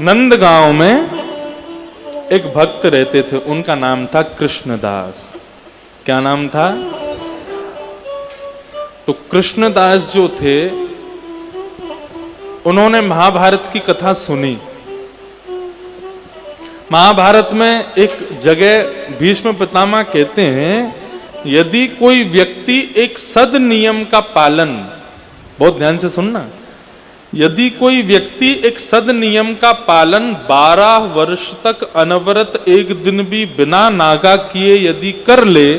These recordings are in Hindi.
नंदगांव में एक भक्त रहते थे, उनका नाम था कृष्णदास। क्या नाम था? तो कृष्णदास जो थे, उन्होंने महाभारत की कथा सुनी। महाभारत में एक जगह भीष्म पितामह कहते हैं, यदि कोई व्यक्ति एक सद नियम का पालन, बहुत ध्यान से सुनना, यदि कोई व्यक्ति एक सद नियम का पालन 12 वर्ष तक अनवरत एक दिन भी बिना नागा किए यदि कर ले,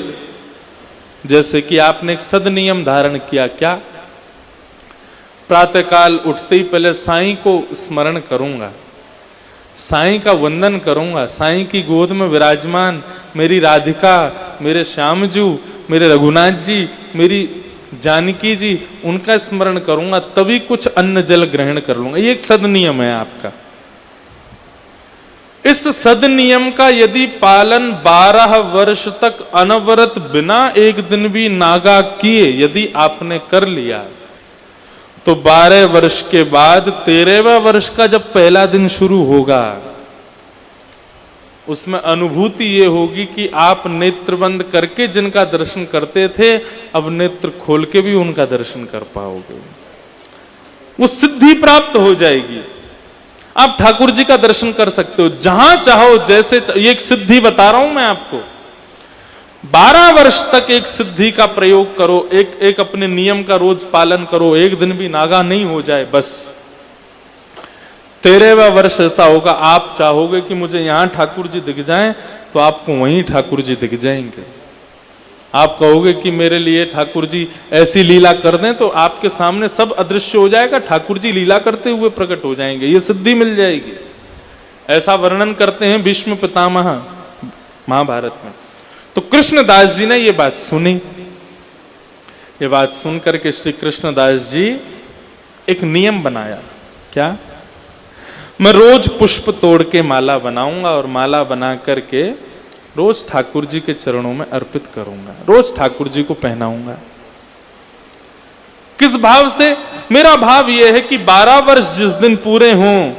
जैसे कि आपने एक सद नियम धारण किया, क्या? प्रातःकाल उठते ही पहले साईं को स्मरण करूंगा, साईं का वंदन करूंगा, साईं की गोद में विराजमान मेरी राधिका, मेरे श्यामजू, मेरे रघुनाथ जी, मेरी जानकी जी, उनका स्मरण करूंगा, तभी कुछ अन्न जल ग्रहण कर लूंगा। ये एक सद नियम है आपका। इस सद नियम का यदि पालन 12 वर्ष तक अनवरत बिना एक दिन भी नागा किए यदि आपने कर लिया, तो 12 वर्ष के बाद 13वें वर्ष का जब पहला दिन शुरू होगा, उसमें अनुभूति ये होगी कि आप नेत्र बंद करके जिनका दर्शन करते थे, अब नेत्र खोल के भी उनका दर्शन कर पाओगे। वो सिद्धि प्राप्त हो जाएगी। आप ठाकुर जी का दर्शन कर सकते हो जहां चाहो, जैसे ये एक सिद्धि बता रहा हूं मैं आपको। 12 वर्ष तक एक सिद्धि का प्रयोग करो, एक अपने नियम का रोज पालन करो, एक दिन भी नागा नहीं हो जाए, बस 13वां वर्ष ऐसा होगा, आप चाहोगे कि मुझे यहां ठाकुर जी दिख जाएं, तो आपको वहीं ठाकुर जी दिख जाएंगे। आप कहोगे कि मेरे लिए ठाकुर जी ऐसी लीला कर दें, तो आपके सामने सब अदृश्य हो जाएगा, ठाकुर जी लीला करते हुए प्रकट हो जाएंगे, ये सिद्धि मिल जाएगी। ऐसा वर्णन करते हैं भीष्म पितामह महाभारत में। तो कृष्णदास जी ने ये बात सुनी। ये बात सुनकर के श्री कृष्णदास जी एक नियम बनाया। क्या? मैं रोज पुष्प तोड़ के माला बनाऊंगा और माला बना करके रोज ठाकुर जी के चरणों में अर्पित करूंगा, रोज ठाकुर जी को पहनाऊंगा। किस भाव से? मेरा भाव यह है कि 12 वर्ष जिस दिन पूरे हों,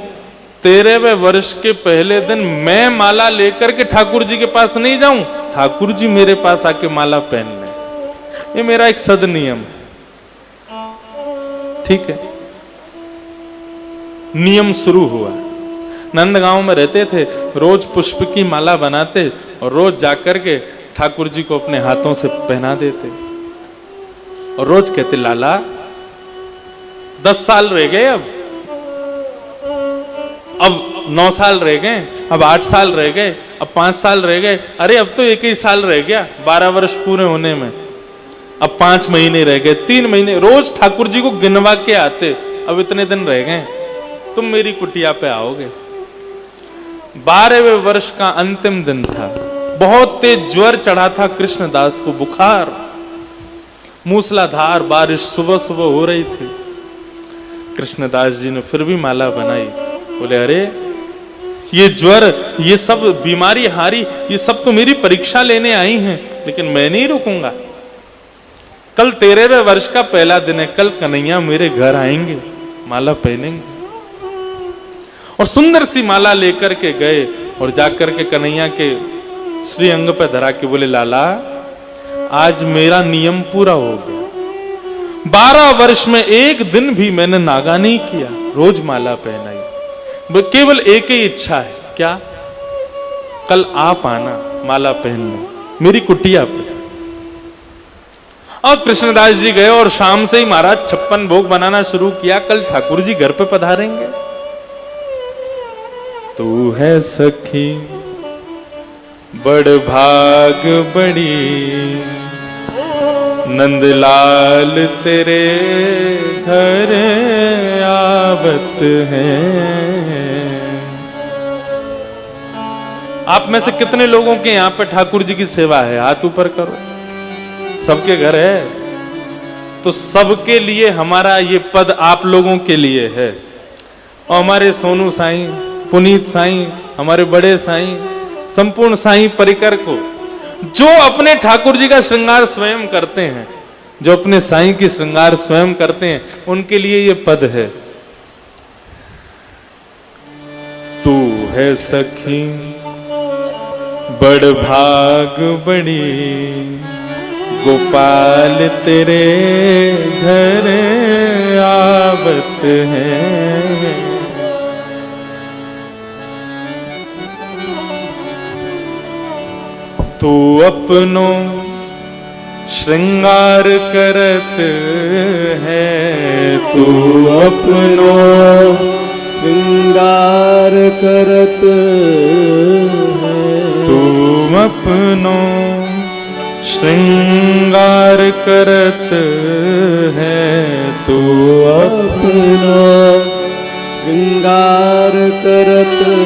13वें वर्ष के पहले दिन मैं माला लेकर के ठाकुर जी के पास नहीं जाऊं, ठाकुर जी मेरे पास आके माला पहन लें। ये मेरा एक सद नियम, ठीक है? नियम शुरू हुआ। नंदगांव में रहते थे, रोज पुष्प की माला बनाते और रोज जाकर के ठाकुर जी को अपने हाथों से पहना देते और रोज कहते, लाला 10 साल रह गए, अब 9 साल रह गए, अब 8 साल रह गए, अब 5 साल रह गए, अरे अब तो 1 ही साल रह गया 12 वर्ष पूरे होने में, अब 5 महीने रह गए, 3 महीने, रोज ठाकुर जी को गिनवा के आते, अब इतने दिन रह गए, तुम मेरी कुटिया पे आओगे। 12वें वर्ष का अंतिम दिन था, बहुत तेज ज्वर चढ़ा था कृष्णदास को, बुखार, मूसलाधार बारिश सुबह सुबह हो रही थी। कृष्णदास जी ने फिर भी माला बनाई। बोले, अरे ये ज्वर, ये सब बीमारी हारी, ये सब तो मेरी परीक्षा लेने आई हैं, लेकिन मैं नहीं रुकूंगा। कल 13वें वर्ष का पहला दिन है, कल कन्हैया मेरे घर आएंगे, माला पहनेंगे। और सुंदर सी माला लेकर के गए और जाकर के कन्हैया के श्री अंग पे धरा के बोले, लाला आज मेरा नियम पूरा हो गया, 12 वर्ष में एक दिन भी मैंने नागा नहीं किया, रोज माला पहनाई, केवल एक ही इच्छा है। क्या? कल आप आना माला पहनने मेरी कुटिया पे। और कृष्णदास जी गए और शाम से ही महाराज 56 भोग बनाना शुरू किया, कल ठाकुर जी घर पे पधारेंगे। तू है सखी बड़ भाग बड़ी, नंदलाल तेरे घर आवत है। आप में से कितने लोगों के यहां पे ठाकुर जी की सेवा है? हाथ ऊपर करो। सबके घर है, तो सबके लिए हमारा ये पद आप लोगों के लिए है। और हमारे सोनू साईं, पुनीत साईं, हमारे बड़े साईं, संपूर्ण साईं परिकर को, जो अपने ठाकुर जी का श्रृंगार स्वयं करते हैं, जो अपने साईं की श्रृंगार स्वयं करते हैं, उनके लिए ये पद है। है सखी बड़ भाग बड़ी, गोपाल तेरे घर आवत है। तू अपनो श्रृंगार करत है, तू अपनो श्रृंगार करत है। तू अपनो श्रृंगार करत है, तू अपनो श्रृंगार करत है।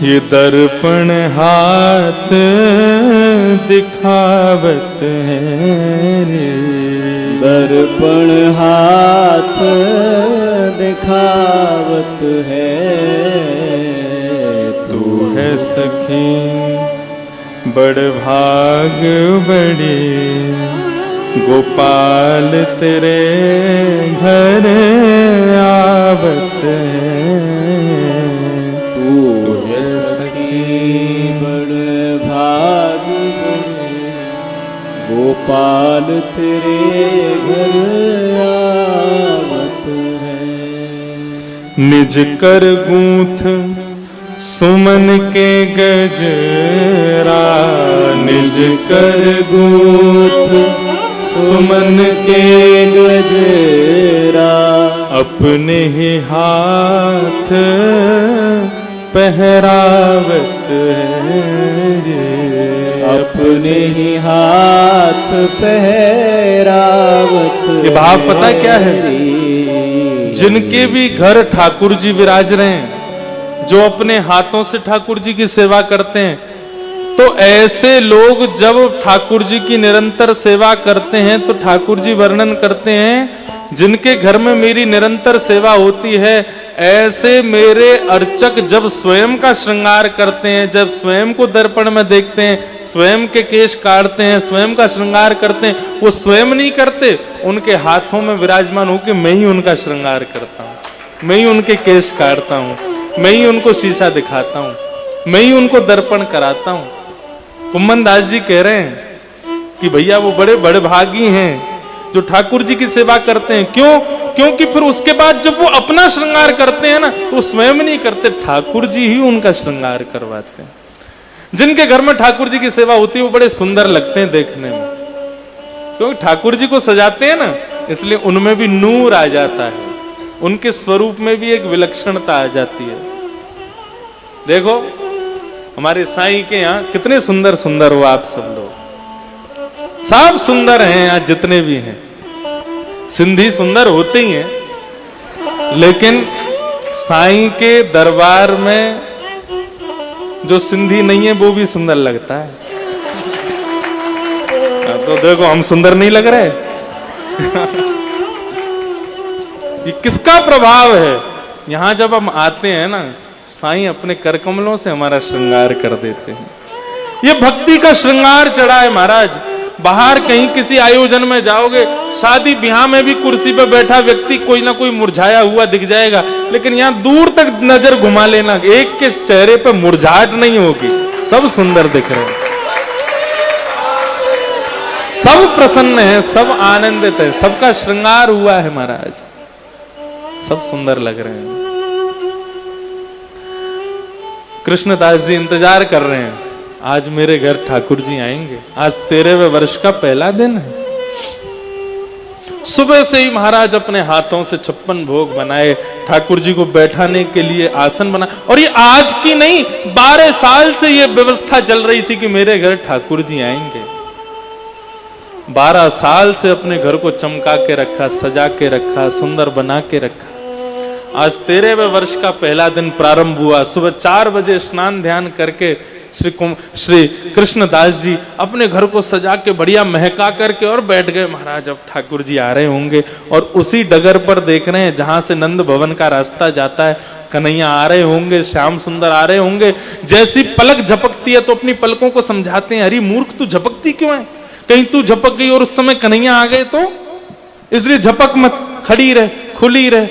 ये दर्पण हाथ दिखावत है रे, दर्पण हाथ दिखावत है। तू है सखी बड़ भाग बड़ी, गोपाल तेरे घर आवत है। तू है सखी बड़ भाग बड़ी, गोपाल तेरे घर आवत है। निज कर गूंथ सुमन के गजरा, निज कर गूंथ सुमन के गजरा, अपने ही हाथ पहरावत है। अपने ही हाथ पहरावत। ये भाव पता क्या है? जिनके भी घर ठाकुर जी विराज रहे हैं, जो अपने हाथों से ठाकुर जी की सेवा करते हैं, तो ऐसे लोग जब ठाकुर जी की निरंतर सेवा करते हैं तो ठाकुर जी वर्णन करते हैं, जिनके घर में मेरी निरंतर सेवा होती है, ऐसे मेरे अर्चक जब स्वयं का श्रृंगार करते हैं, जब स्वयं को दर्पण में देखते हैं, स्वयं के केश काटते हैं, स्वयं का श्रृंगार करते हैं, वो स्वयं नहीं करते, उनके हाथों में विराजमान होकर मैं ही उनका श्रृंगार करता हूँ, मैं ही उनके केश काटता हूँ, मैं ही उनको शीशा दिखाता हूँ, मैं ही उनको दर्पण कराता हूँ। कुम्मन दास जी कह रहे हैं कि भैया वो बड़े बड़े भागी हैं जो ठाकुर जी की सेवा करते हैं। क्यों? क्योंकि फिर उसके बाद जब वो अपना श्रृंगार करते हैं ना, तो वो स्वयं नहीं करते, ठाकुर जी ही उनका श्रृंगार करवाते हैं। जिनके घर में ठाकुर जी की सेवा होती है वो बड़े सुंदर लगते हैं देखने में, क्योंकि ठाकुर जी को सजाते हैं ना, इसलिए उनमें भी नूर आ जाता है, उनके स्वरूप में भी एक विलक्षणता आ जाती है। देखो हमारे साईं के यहाँ कितने सुंदर सुंदर हो आप सब लोग, सब सुंदर हैं आज जितने भी हैं। सिंधी सुंदर होते ही हैं, लेकिन साईं के दरबार में जो सिंधी नहीं है वो भी सुंदर लगता है। तो देखो हम सुंदर नहीं लग रहे। ये किसका प्रभाव है? यहां जब हम आते हैं ना, साईं अपने कर कमलों से हमारा श्रृंगार कर देते हैं। ये भक्ति का श्रृंगार चढ़ा है महाराज। बाहर कहीं किसी आयोजन में जाओगे, शादी ब्याह में भी कुर्सी पर बैठा व्यक्ति कोई ना कोई मुरझाया हुआ दिख जाएगा, लेकिन यहाँ दूर तक नजर घुमा लेना, एक के चेहरे पे मुरझाहट नहीं होगी, सब सुंदर दिख रहे हैं, सब प्रसन्न है, सब आनंदित है, सबका श्रृंगार हुआ है महाराज, सब सुंदर लग रहे हैं। कृष्णदास जी इंतजार कर रहे हैं, आज मेरे घर ठाकुर जी आएंगे। आज 13वें वर्ष का पहला दिन है। सुबह से ही महाराज अपने हाथों से 56 भोग बनाए, ठाकुर जी को बैठाने के लिए आसन बना। और ये आज की नहीं, 12 साल से ये व्यवस्था चल रही थी कि मेरे घर ठाकुर जी आएंगे। 12 साल से अपने घर को चमका के रखा, सजा के रखा, सुंदर बना के रखा। आज 13वें वर्ष का पहला दिन प्रारंभ हुआ। सुबह 4 बजे स्नान ध्यान करके श्री कृष्णदास जी अपने घर को सजा के बढ़िया महका करके और बैठ गए। महाराज अब ठाकुर जी आ रहे होंगे, और उसी डगर पर देख रहे हैं जहां से नंद भवन का रास्ता जाता है, कन्हैया आ रहे होंगे, श्याम सुंदर आ रहे होंगे। जैसी पलक झपकती है तो अपनी पलकों को समझाते हैं, अरे मूर्ख तू झपकती क्यों है, कहीं तू झपक गई और उस समय कन्हैया आ गए तो, इसलिए झपक मत, खड़ी रहे, खुली रहे।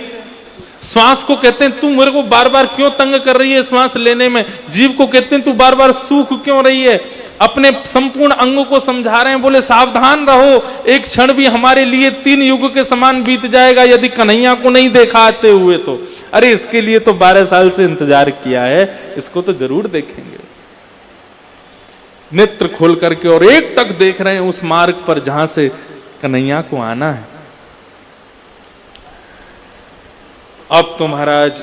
श्वास को कहते हैं तू मेरे को बार बार क्यों तंग कर रही है श्वास लेने में। जीव को कहते हैं तू बार बार सूख क्यों रही है। अपने संपूर्ण अंगों को समझा रहे हैं, बोले सावधान रहो, एक क्षण भी हमारे लिए 3 युग के समान बीत जाएगा यदि कन्हैया को नहीं देखा आते हुए तो। अरे इसके लिए तो 12 साल से इंतजार किया है, इसको तो जरूर देखेंगे। नेत्र खोल करके और एक टक देख रहे हैं उस मार्ग पर जहां से कन्हैया को आना है। अब तो महाराज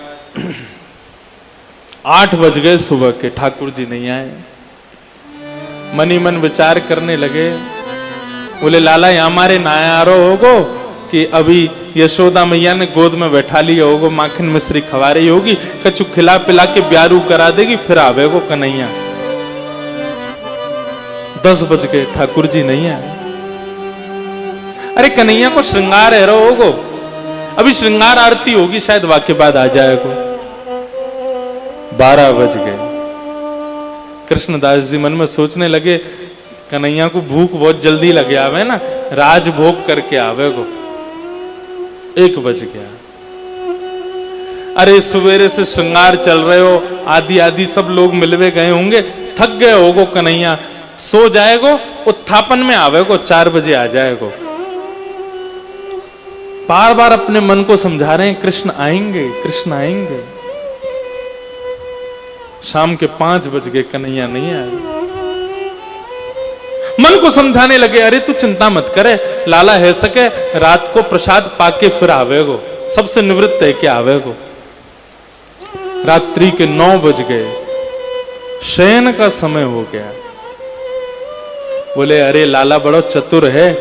8 बज गए सुबह के, ठाकुर जी नहीं आए। मनी मन विचार करने लगे, बोले लाला यहाँ हमारे नायारो होगो कि अभी यशोदा मैया ने गोद में बैठा लिया होगो, माखन मिश्री खवा रही होगी, कछु खिला पिला के ब्यारू करा देगी, फिर आवेगो कन्हैया। 10 बज गए, ठाकुर जी नहीं आए। अरे कन्हैया को श्रृंगार है रो होगो, अभी श्रृंगार आरती होगी, शायद वाके बाद आ जाएगो। 12 बज गए। कृष्णदास जी मन में सोचने लगे कन्हैया को भूख बहुत जल्दी लगे आवे ना, राजभोग करके आवेगो। 1 बज गया। अरे सवेरे से श्रृंगार चल रहे हो, आदि आदि सब लोग मिलवे गए होंगे, थक गए होगो कन्हैया, सो जाएगो, उत्थापन में आवेगो, 4 बजे आ जाएगो। बार बार अपने मन को समझा रहे हैं कृष्ण आएंगे, कृष्ण आएंगे। शाम के 5 बज गए, कन्हैया नहीं आए। मन को समझाने लगे, अरे तू चिंता मत करे, लाला है सके रात को प्रसाद पाके फिर आवेगो, सबसे निवृत्त है कि आवेगो। रात्रि के 9 बज गए, शयन का समय हो गया। बोले अरे लाला बड़ो चतुर है,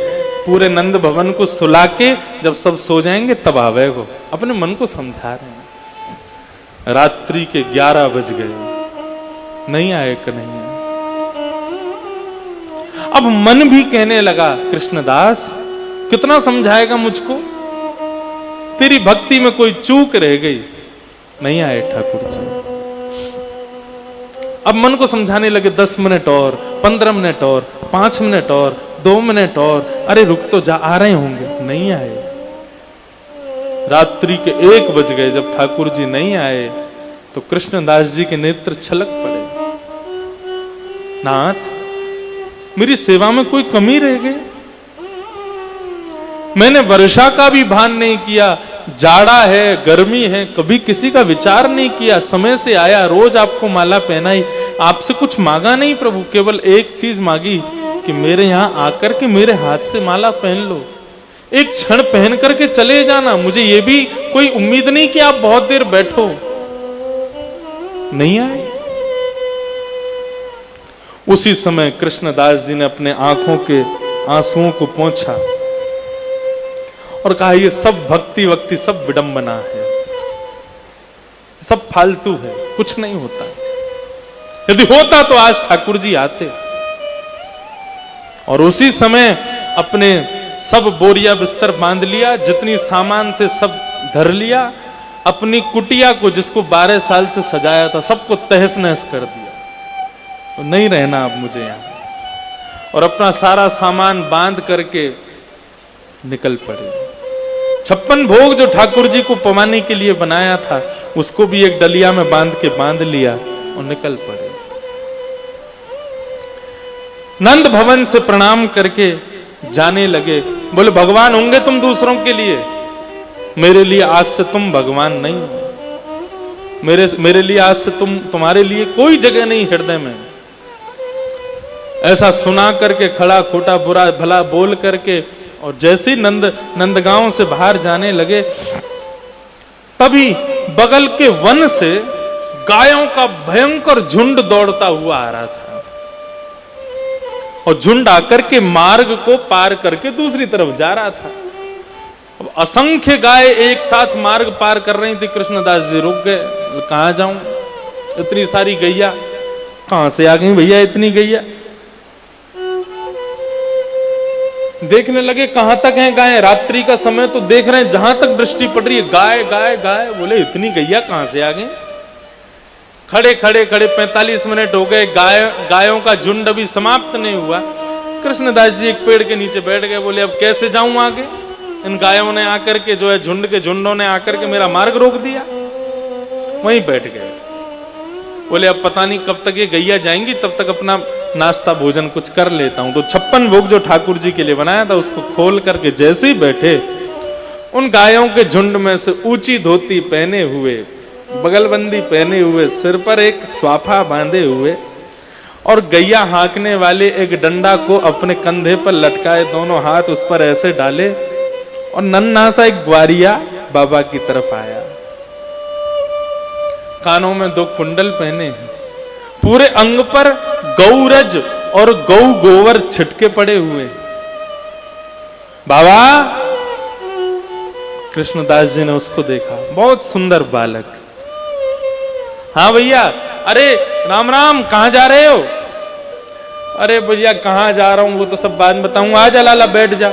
पूरे नंद भवन को सुला के जब सब सो जाएंगे तब आवेगो। अपने मन को समझा रहे हैं। रात्रि के 11 बज गए, नहीं आए कन्हैया। अब मन भी कहने लगा कृष्णदास कितना समझाएगा मुझको, तेरी भक्ति में कोई चूक रह गई। नहीं आए ठाकुर जी। अब मन को समझाने लगे 10 मिनट और, 15 मिनट और, 5 मिनट और, 2 मिनट और, अरे रुक तो जा, आ रहे होंगे। नहीं आए। रात्रि के 1 बज गए। जब ठाकुर जी नहीं आए तो कृष्णदास जी के नेत्र छलक पड़े। नाथ मेरी सेवा में कोई कमी रह गई। मैंने वर्षा का भी भान नहीं किया, जाड़ा है, गर्मी है, कभी किसी का विचार नहीं किया। समय से आया, रोज आपको माला पहनाई, आपसे कुछ मांगा नहीं प्रभु, केवल एक चीज मांगी कि मेरे यहां आकर के मेरे हाथ से माला पहन लो, एक क्षण पहन करके चले जाना। मुझे यह भी कोई उम्मीद नहीं कि आप बहुत देर बैठो। नहीं आए। उसी समय कृष्णदास जी ने अपने आंखों के आंसुओं को पोंछा और कहा ये सब भक्ति वक्ति सब विडंबना है, सब फालतू है, कुछ नहीं होता। यदि होता तो आज ठाकुर जी आते। और उसी समय अपने सब बोरिया बिस्तर बांध लिया, जितनी सामान थे सब धर लिया, अपनी कुटिया को जिसको 12 साल से सजाया था सबको तहस नहस कर दिया। तो नहीं रहना अब मुझे यहां। और अपना सारा सामान बांध करके निकल पड़े। 56 भोग जो ठाकुर जी को पवाने के लिए बनाया था उसको भी एक डलिया में बांध लिया और निकल पड़े। नंद भवन से प्रणाम करके जाने लगे। बोले भगवान होंगे तुम दूसरों के लिए, मेरे लिए आज से तुम भगवान नहीं हो। मेरे लिए आज से तुम्हारे लिए कोई जगह नहीं हृदय में। ऐसा सुना करके खड़ा खोटा बुरा भला बोल करके और जैसे ही नंदगांव से बाहर जाने लगे तभी बगल के वन से गायों का भयंकर झुंड दौड़ता हुआ आ रहा था। और झुंड आकर के मार्ग को पार करके दूसरी तरफ जा रहा था। अब असंख्य गाय एक साथ मार्ग पार कर रही थी। कृष्णदास जी रुक गए, कहां जाऊं, इतनी सारी गैया कहां से आ गई भैया, इतनी गैया। देखने लगे कहां तक हैं गाय, रात्रि का समय तो देख रहे हैं, जहां तक दृष्टि पड़ रही है गाय गाय गाय। बोले इतनी गैया कहां से आ गई। खड़े 45 मिनट हो गए, गायों का झुंड अभी समाप्त नहीं हुआ। कृष्णदास जी एक पेड़ के नीचे बैठ गए। बोले अब कैसे जाऊं आगे, इन गायों ने आकर के जो है झुंड के झुंडों ने आकर के मेरा मार्ग रोक दिया। वहीं बैठ गए। बोले अब पता नहीं कब तक ये गैया जाएंगी, तब तक अपना नाश्ता भोजन कुछ कर लेता हूं। तो 56 भोग जो ठाकुर जी के लिए बनाया था उसको खोल करके जैसे ही बैठे, उन गायों के झुंड में से ऊंची धोती पहने हुए, बगलबंदी पहने हुए, सिर पर एक स्वाफा बांधे हुए और गैया हाँकने वाले एक डंडा को अपने कंधे पर लटकाए, दोनों हाथ उस पर ऐसे डाले और नन्हा सा एक ग्वारिया बाबा की तरफ आया। कानों में 2 कुंडल पहने हैं, पूरे अंग पर गौरज और गौ गोवर छिटके पड़े हुए। बाबा कृष्णदास जी ने उसको देखा, बहुत सुंदर बालक। हाँ भैया, अरे राम राम, कहां जा रहे हो? अरे भैया कहां जा रहा हूं वो तो सब बाद में बताऊंगा, आजा लाला बैठ जा।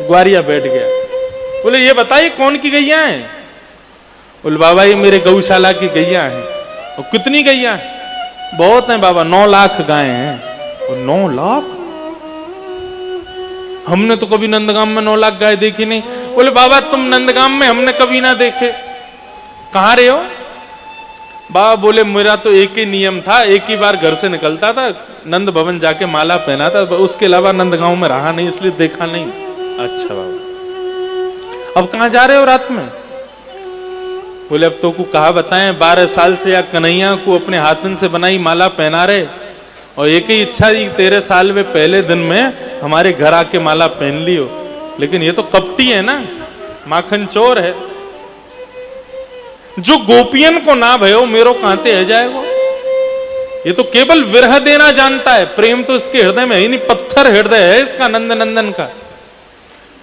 ग्वारिया बैठ गया। बोले ये बताइए कौन की गैया है? बोले बाबा ये मेरे गौशाला की गैया है। और कितनी गैया है? बहुत है बाबा, 9 लाख गाय हैं। और 9 लाख? हमने तो कभी नंदगाम में 9 लाख गाय देखी नहीं। बोले बाबा तुम नंदगाम में, हमने कभी ना देखे। कहां रहे हो? बाबा बोले मेरा तो एक ही नियम था, एक ही बार घर से निकलता था, नंद भवन जाके माला पहना था, उसके अलावा नंदगांव में रहा नहीं, इसलिए देखा नहीं। अच्छा बाबा, अब कहां जा रहे हो रात में? बोले अब तो को कहा बताएं, 12 साल से या कन्हैया को अपने हाथन से बनाई माला पहना रहे, और एक ही इच्छा थी 13 साल में पहले दिन में हमारे घर आके माला पहन लियो। लेकिन ये तो कपटी है ना, माखन चोर है। जो गोपियन को ना भयो मेरो कांते है जाएगा। ये तो केवल विरह देना जानता है, प्रेम तो इसके हृदय में ही नहीं, पत्थर हृदय है इसका नंद नंदन का।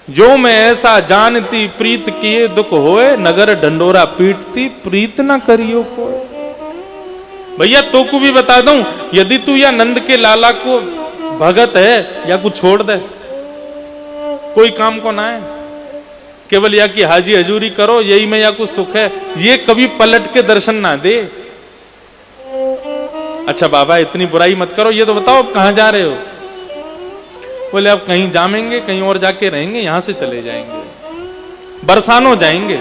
जो मैं ऐसा जानती प्रीत किए दुख होए, नगर ढंडोरा पीटती प्रीत न करियो को। भैया तो को भी बता दूं, यदि तू या नंद के लाला को भगत है या कुछ छोड़ दे, कोई काम को ना है, केवल या कि हाजी हजूरी करो, यही में या कुछ सुख है, ये कभी पलट के दर्शन ना दे। अच्छा बाबा इतनी बुराई मत करो, ये तो बताओ अब कहां जा रहे हो? बोले अब कहीं जामेंगे, कहीं और जाके रहेंगे, यहां से चले जाएंगे, बरसानो जाएंगे,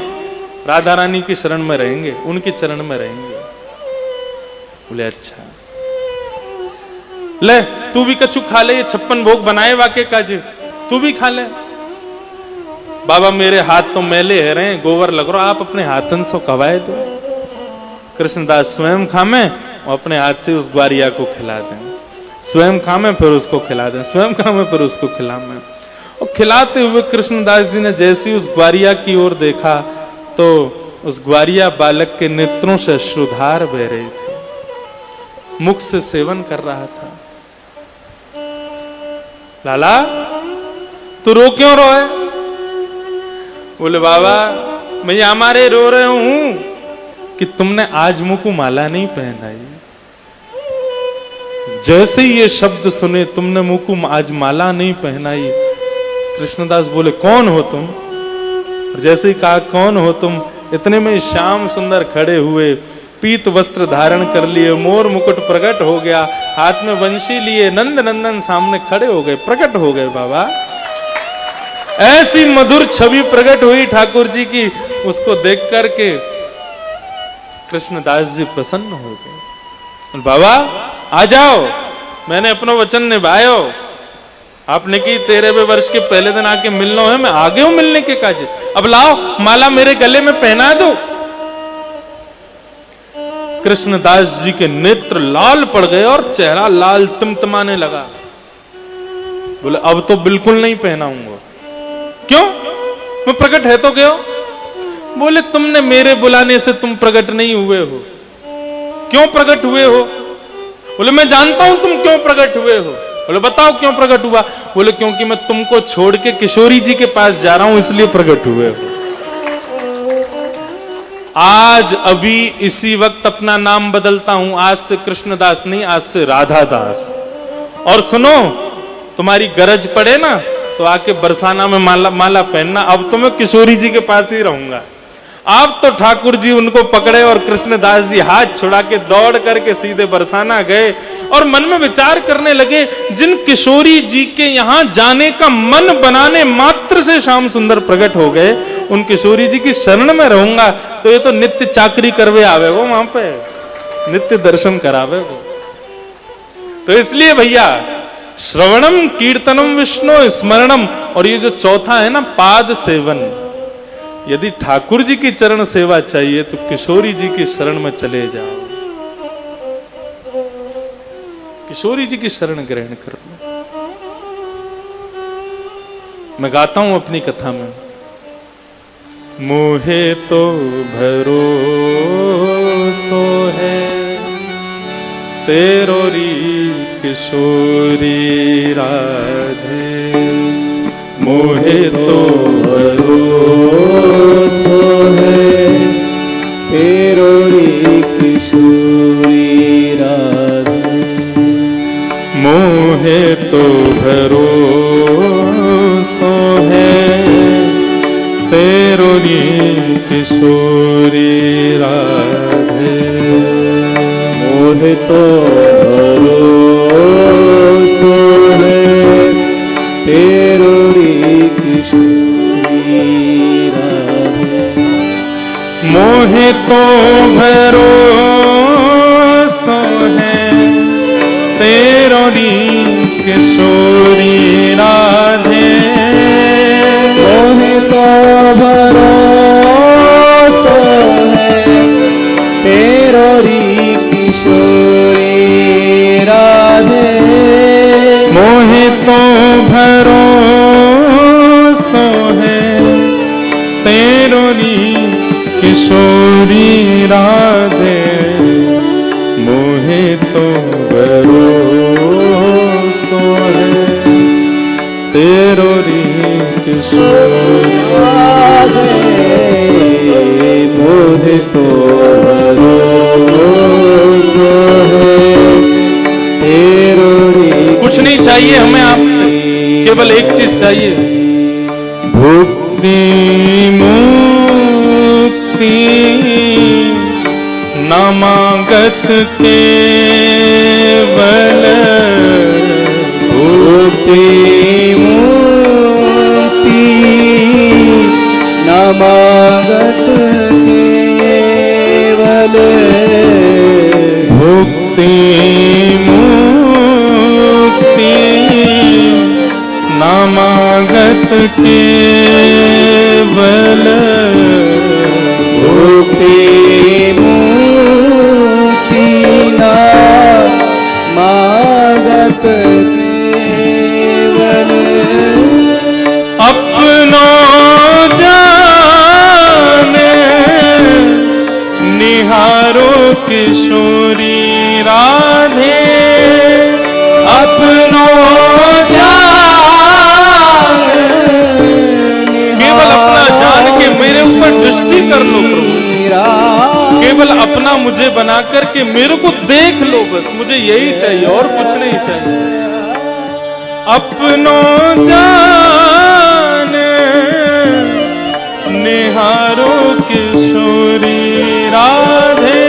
राधा रानी की शरण में रहेंगे, उनके चरण में रहेंगे। बोले अच्छा ले तू भी कछु खा ले, ये 56 भोग बनाए वाके काजे, तू भी खा ले। बाबा मेरे हाथ तो मैले है रहे, गोबर लग रहा, आप अपने हाथन से कवाए दो। कृष्णदास स्वयं खामे और अपने हाथ से उस ग्वारिया को खिला दें, स्वयं खामे फिर उसको खिला दें, स्वयं खामे फिर उसको खिलाएं। और खिलाते हुए कृष्णदास जी ने जैसे उस ग्वारिया की ओर देखा तो उस ग्वारिया बालक के नेत्रों से अश्रुधार बह रही थी, मुख से सेवन कर रहा था। लाला तू रो क्यों रोए? बोले बाबा मैं हमारे रो रहे हूं कि तुमने आज मुझको माला नहीं पहनाई। जैसे ही ये शब्द सुने, तुमने मुझको आज माला नहीं पहनाई। कृष्णदास बोले कौन हो तुम? और जैसे ही कहा कौन हो तुम, इतने में श्याम सुंदर खड़े हुए, पीत वस्त्र धारण कर लिए, मोर मुकुट प्रकट हो गया, हाथ में वंशी लिए, नंद नंदन सामने खड़े हो गए, प्रकट हो गए। बाबा ऐसी मधुर छवि प्रकट हुई ठाकुर जी की, उसको देख करके कृष्णदास जी प्रसन्न हो गए। बाबा आ जाओ, मैंने अपना वचन निभायो, आपने की 13वें वर्ष के पहले दिन आके मिलना है, मैं आगे हूं मिलने के काज, अब लाओ माला मेरे गले में पहना दो। कृष्णदास जी के नेत्र लाल पड़ गए और चेहरा लाल तिमतिमाने लगा। बोले अब तो बिल्कुल नहीं पहनाऊंगा। क्यों? मैं प्रकट है तो क्यों? बोले तुमने मेरे बुलाने से तुम प्रकट नहीं हुए हो। क्यों प्रकट हुए हो? बोले मैं जानता हूं तुम क्यों प्रकट हुए हो। बोले बताओ क्यों प्रकट हुआ? बोले क्योंकि मैं तुमको छोड़ के किशोरी जी के पास जा रहा हूं, इसलिए प्रकट हुए हो। आज अभी इसी वक्त अपना नाम बदलता हूं, आज से कृष्णदास नहीं, आज से राधादास। और सुनो, तुम्हारी गरज पड़े ना तो आके बरसाना में माला पहनना, अब तो मैं किशोरी जी के पास ही रहूंगा। आप तो ठाकुर जी उनको पकड़े और कृष्णदास जी हाथ छुड़ा के दौड़ करके सीधे बरसाना गए और मन में विचार करने लगे, जिन किशोरी जी के यहां जाने का मन बनाने मात्र से श्याम सुंदर प्रकट हो गए, उन किशोरी जी की शरण में रहूंगा तो ये तो नित्य चाकरी करवे आवे वो, वहां पे नित्य दर्शन करावे वो। तो इसलिए भैया श्रवणम कीर्तनम विष्णु स्मरणम, और ये जो चौथा है ना पाद सेवन, यदि ठाकुर जी की चरण सेवा चाहिए तो किशोरी जी की शरण में चले जाओ, किशोरी जी की शरण ग्रहण कर लो। मैं गाता हूं अपनी कथा में, मोहे तो भरोसो है तेरो री किशोरी राधे, मोहे तो भरोसो है तेरो री किशोरी राधे, मोहे तो भरोसो है तेरो री किशोरी राधे, मोहे तो भरोसो है तेरो री किशोरी राधे, मोहे तो भरोसो है तेरो री किशोरी राधे, मोहे तो भरोसो है तेरो री किशोरी राधे, मोहे तो भरोसो है तेरो री किशोरी राधे, मोहे तो भरोसो है तेरो री किशोरी राधे, मोहे तो भरोसो है तेरो री। कुछ नहीं चाहिए हमें आपसे, केवल एक चीज चाहिए, भुक्ति मुक्ति नामागत केवल, भुक्ति मुक्ति नामागत केवल, भुक्ति मुक्ति नामागत केवल, भुक्ति मुक्ति नामागत केवल, अपनो जाने निहारो किशोरी राधे, अपनो जाने केवल अपना जान के मेरे ऊपर दृष्टि कर लो प्रभु, केवल अपना मुझे बना करके मेरे को देख लो, बस मुझे यही चाहिए और कुछ नहीं चाहिए। अपनो जान निहारो किशोरी राधे,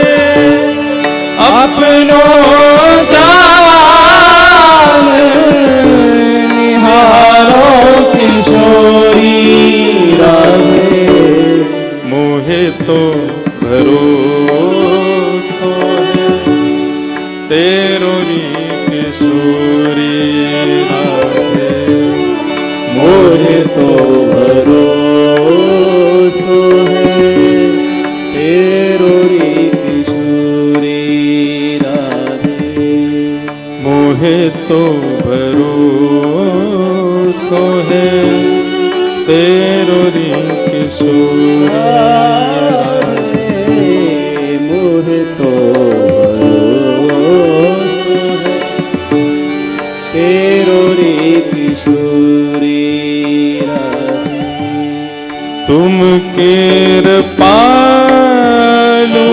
अपनो जान निहारो किशोरी राधे, मोहे तो भरोसो है तेरो री किशोरी राधे, मोहे तो भरोसो है तेरो री किशोरी राधे, मोहे तो भरोसो है तेरो री किशोरी राधे, मोहे तो भरोसो है तेरो री किशोरी राधे, तुम कृपालु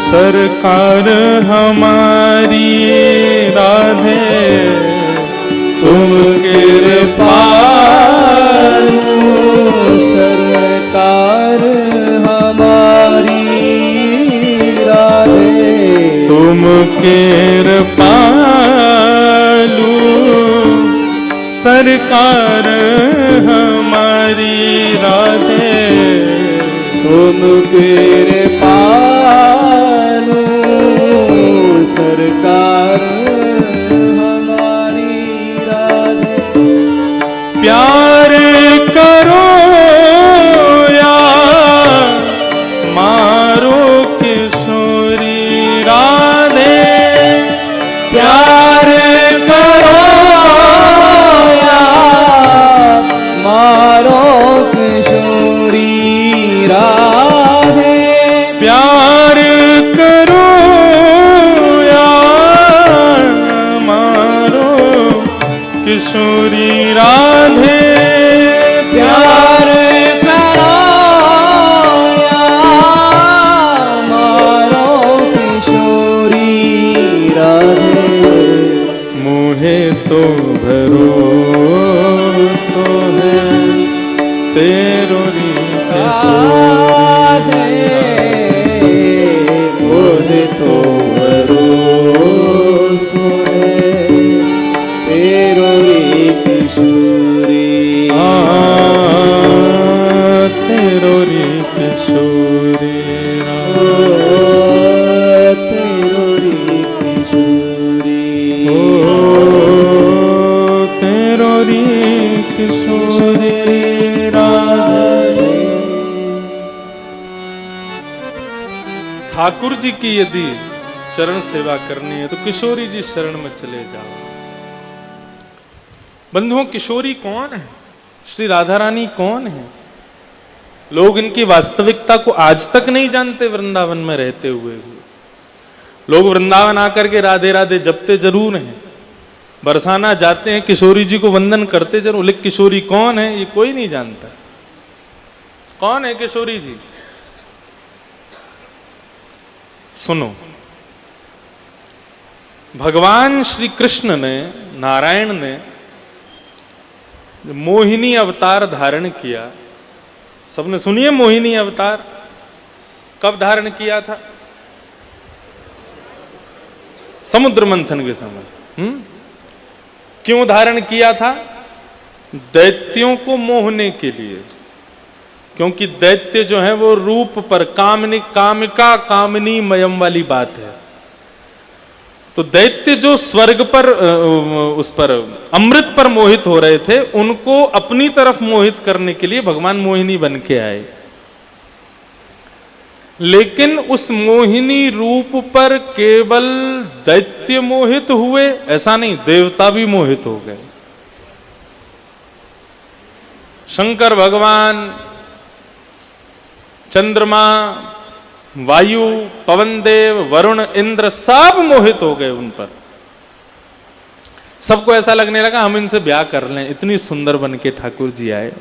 सरकार हमारी राधे, तुम कृपालु सरकार केर पालू सरकार हमारी राधे। तुम केरे पालू सरकार हमारी राधे। प्यार करो या मारो किशोरी राधे। प्यार करो या मारो किशोरी राधे। प्यार करो या मारो किशोरी राधे। प्यार करो या मारो किशोरी राधे। मोहे तो भरोसो है तेरो री राधे। मोहे तो भरोसो है तेरो रे किशोरी। तेरो री किशोरी तेरो रे किशोरी। तेरो री किशोरी राधे। ठाकुर जी की यदि चरण सेवा करनी है तो किशोरी जी शरण में चले जाओ। बंधुओं, किशोरी कौन है? श्री राधा रानी कौन है? लोग इनकी वास्तविकता को आज तक नहीं जानते। वृंदावन में रहते हुए भी लोग वृंदावन आकर के राधे राधे जपते जरूर हैं, बरसाना जाते हैं, किशोरी जी को वंदन करते जरूर, लेकिन किशोरी कौन है ये कोई नहीं जानता। कौन है किशोरी जी? सुनो, भगवान श्री कृष्ण ने, नारायण ने मोहिनी अवतार धारण किया। सबने सुनिए मोहिनी अवतार कब धारण किया था? समुद्र मंथन के समय। क्यों धारण किया था? दैत्यों को मोहने के लिए। क्योंकि दैत्य जो है वो रूप पर कामिका कामनी मयम वाली बात है। तो दैत्य जो स्वर्ग पर उस पर अमृत पर मोहित हो रहे थे, उनको अपनी तरफ मोहित करने के लिए भगवान मोहिनी बन के आए। लेकिन उस मोहिनी रूप पर केवल दैत्य मोहित हुए ऐसा नहीं, देवता भी मोहित हो गए। शंकर भगवान, चंद्रमा, वायु, पवन देव, वरुण, इंद्र सब मोहित हो गए उन पर। सबको ऐसा लगने लगा हम इनसे ब्याह कर लें, इतनी सुंदर बन के ठाकुर जी आए।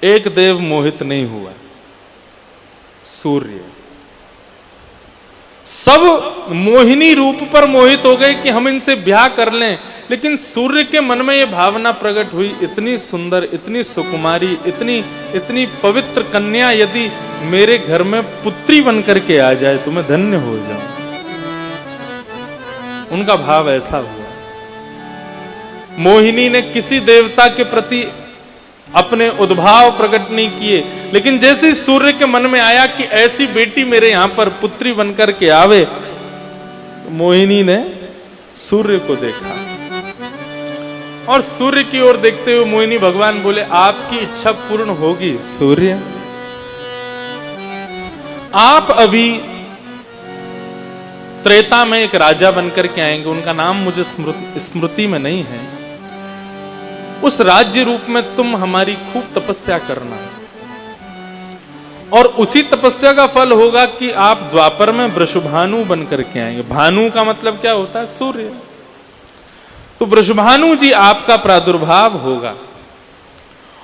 एक देव मोहित नहीं हुआ, सूर्य। सब मोहिनी रूप पर मोहित हो गए कि हम इनसे ब्याह कर लें, लेकिन सूर्य के मन में यह भावना प्रकट हुई, इतनी सुंदर, इतनी सुकुमारी, इतनी पवित्र कन्या यदि मेरे घर में पुत्री बनकर के आ जाए तो मैं धन्य हो जाऊं। उनका भाव ऐसा हुआ। मोहिनी ने किसी देवता के प्रति अपने उद्भाव प्रकट नहीं किए, लेकिन जैसे ही सूर्य के मन में आया कि ऐसी बेटी मेरे यहां पर पुत्री बनकर के आवे, मोहिनी ने सूर्य को देखा और सूर्य की ओर देखते हुए मोहिनी भगवान बोले, आपकी इच्छा पूर्ण होगी सूर्य। आप अभी त्रेता में एक राजा बनकर के आएंगे, उनका नाम मुझे स्मृति में नहीं है। उस राज्य रूप में तुम हमारी खूब तपस्या करना, और उसी तपस्या का फल होगा कि आप द्वापर में वृषभानु बनकर के आएंगे। भानु का मतलब क्या होता है? सूर्य। तो वृषभानु जी आपका प्रादुर्भाव होगा,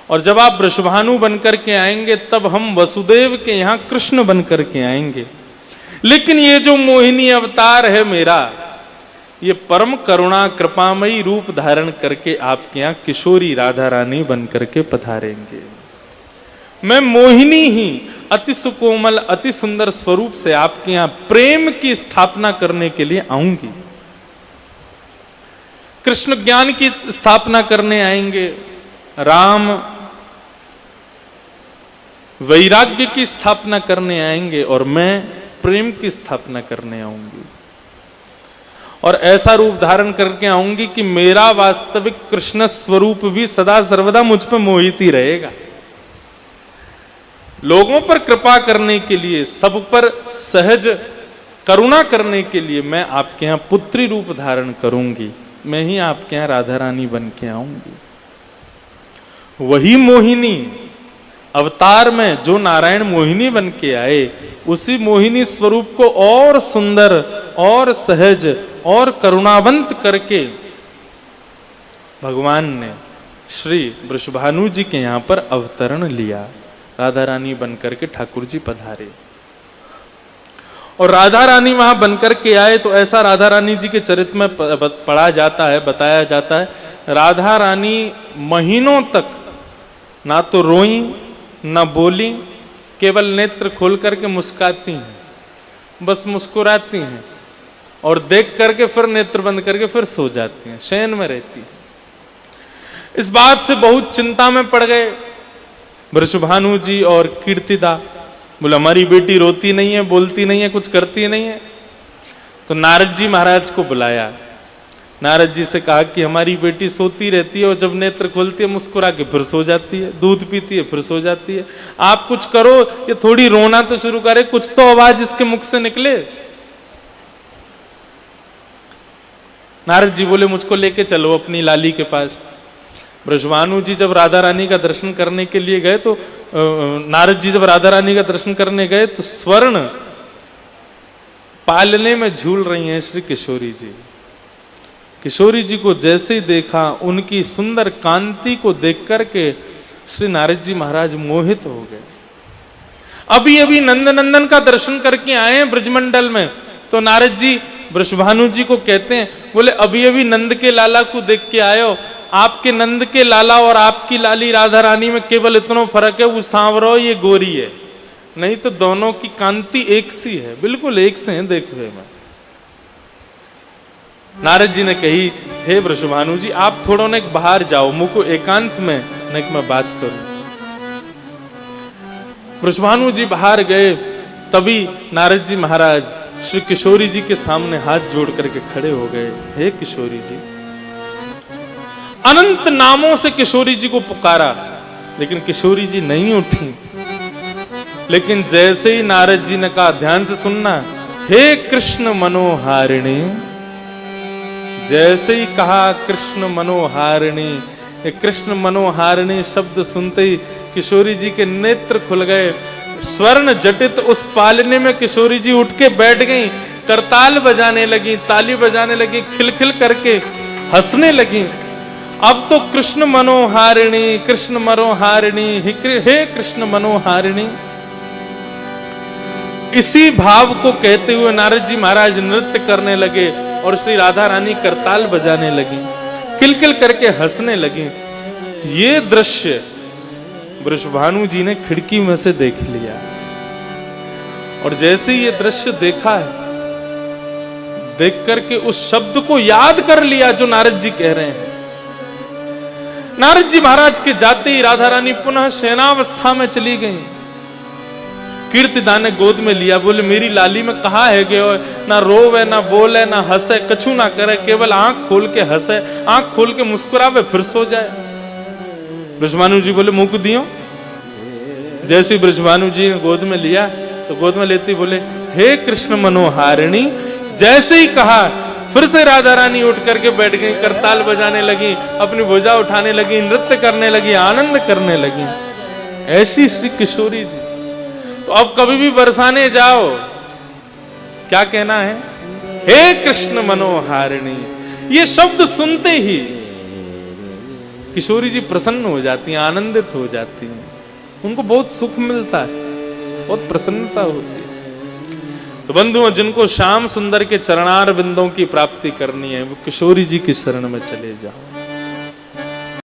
और जब आप वृषभानु बनकर के आएंगे तब हम वसुदेव के यहां कृष्ण बनकर के आएंगे। लेकिन ये जो मोहिनी अवतार है मेरा, ये परम करुणा कृपामयी रूप धारण करके आपके यहां किशोरी राधा रानी बनकर के पधारेंगे। मैं मोहिनी ही अति सुकोमल अति सुंदर स्वरूप से आपके यहां प्रेम की स्थापना करने के लिए आऊंगी। कृष्ण ज्ञान की स्थापना करने आएंगे, राम वैराग्य की स्थापना करने आएंगे और मैं प्रेम की स्थापना करने आऊंगी। और ऐसा रूप धारण करके आऊंगी कि मेरा वास्तविक कृष्ण स्वरूप भी सदा सर्वदा मुझ पर मोहित ही रहेगा। लोगों पर कृपा करने के लिए, सब पर सहज करुणा करने के लिए मैं आपके यहां पुत्री रूप धारण करूंगी। मैं ही आपके यहां राधा रानी बन के आऊंगी। वही मोहिनी अवतार में जो नारायण मोहिनी बन के आए, उसी मोहिनी स्वरूप को और सुंदर और सहज और करुणावंत करके भगवान ने श्री वृषभानु जी के यहां पर अवतरण लिया। राधा रानी बनकर के ठाकुर जी पधारे और राधा रानी वहां बनकर के आए तो ऐसा राधा रानी जी के चरित्र में पढ़ा जाता है, बताया जाता है, राधा रानी महीनों तक ना तो रोई ना बोली, केवल नेत्र खोल करके मुस्कुराती हैं, बस मुस्कुराती हैं और देख करके फिर नेत्र बंद करके फिर सो जाती हैं, शयन में रहती हैं। इस बात से बहुत चिंता में पड़ गए वृषभानु जी और कीर्तिदा। बोले हमारी बेटी रोती नहीं है, बोलती नहीं है, कुछ करती नहीं है। तो नारद जी महाराज को बुलाया। नारद जी से कहा कि हमारी बेटी सोती रहती है और जब नेत्र खोलती है मुस्कुरा के फिर सो जाती है, दूध पीती है फिर सो जाती है। आप कुछ करो, ये थोड़ी रोना तो शुरू करे, कुछ तो आवाज इसके मुख से निकले। नारद जी बोले मुझको लेके चलो अपनी लाली के पास। वृषभानु जी जब राधा रानी का दर्शन करने के लिए गए तो नारद जी जब राधा रानी का दर्शन करने गए तो स्वर्ण पालने में झूल रही हैं श्री किशोरी जी। किशोरी जी को जैसे ही देखा, उनकी सुंदर कांति को देख करके श्री नारद जी महाराज मोहित हो गए। अभी अभी नंदनंदन का दर्शन करके आए हैं ब्रजमंडल में, तो नारद जी वृषभानु जी को कहते हैं, बोले अभी अभी नंद के लाला को देख के आयो। आपके नंद के लाला और आपकी लाली राधा रानी में केवल इतना फर्क है, वो सांवरो ये गोरी है, नहीं तो दोनों की कांति एक सी है, बिल्कुल एक से है देखने में। नारद जी ने कही, हे वृषभानु जी आप थोड़ा ने बाहर जाओ, मुझको एकांत में मैं बात करूं। वृषभानु जी बाहर गए, तभी नारद जी महाराज श्री किशोरी जी के सामने हाथ जोड़ करके खड़े हो गए। हे किशोरी जी, अनंत नामों से किशोरी जी को पुकारा, लेकिन किशोरी जी नहीं उठी। लेकिन जैसे ही नारद जी ने कहा, ध्यान से सुनना, हे कृष्ण मनोहारिणी, जैसे ही कहा कृष्ण मनोहारिणी, कृष्ण मनोहारिणी शब्द सुनते ही किशोरी जी के नेत्र खुल गए। स्वर्ण जटित उस पालने में किशोरी जी उठ के बैठ गई, करताल बजाने लगी, ताली बजाने लगी, खिलखिल करके हंसने लगी। अब तो कृष्ण मनोहारिणी, कृष्ण मनोहारिणी, हे कृष्ण मनोहारिणी, इसी भाव को कहते हुए नारद जी महाराज नृत्य करने लगे और श्री राधा रानी करताल बजाने लगी, किलकिल करके हंसने लगी। ये दृश्य वृषभानु जी ने खिड़की में से देख लिया और जैसे ये दृश्य देखा है, देख करके उस शब्द को याद कर लिया जो नारद जी कह रहे हैं। नारद जी महाराज के जाते ही राधा रानी पुनः शयनावस्था में चली गई। कीर्तिदा ने गोद में लिया, बोले मेरी लाली में कहा है गयो, ना रोवे ना बोले ना हंसे, कछु ना करे, केवल आंख खोल के हंसे, आंख खोल के मुस्कुरावे फिर सो जाए। वृषभानु जी बोले मुंह को दियो। जैसे वृषभानु जी ने गोद में लिया तो गोद में लेती बोले, हे कृष्ण मनोहारिणी। जैसे ही कहा फिर से राधा रानी उठ करके बैठ गई, करताल बजाने लगी, अपनी भुजा उठाने लगी, नृत्य करने लगी, आनंद करने लगी। ऐसी श्री किशोरी जी। तो अब कभी भी बरसाने जाओ, क्या कहना है, हे कृष्ण मनोहारिणी। ये शब्द सुनते ही किशोरी जी प्रसन्न हो जाती हैं, आनंदित हो जाती हैं, उनको बहुत सुख मिलता है, बहुत प्रसन्नता होती है। तो बंधुओं, जिनको श्याम सुंदर के चरणार बिंदों की प्राप्ति करनी है, वो किशोरी जी की शरण में चले जाओ।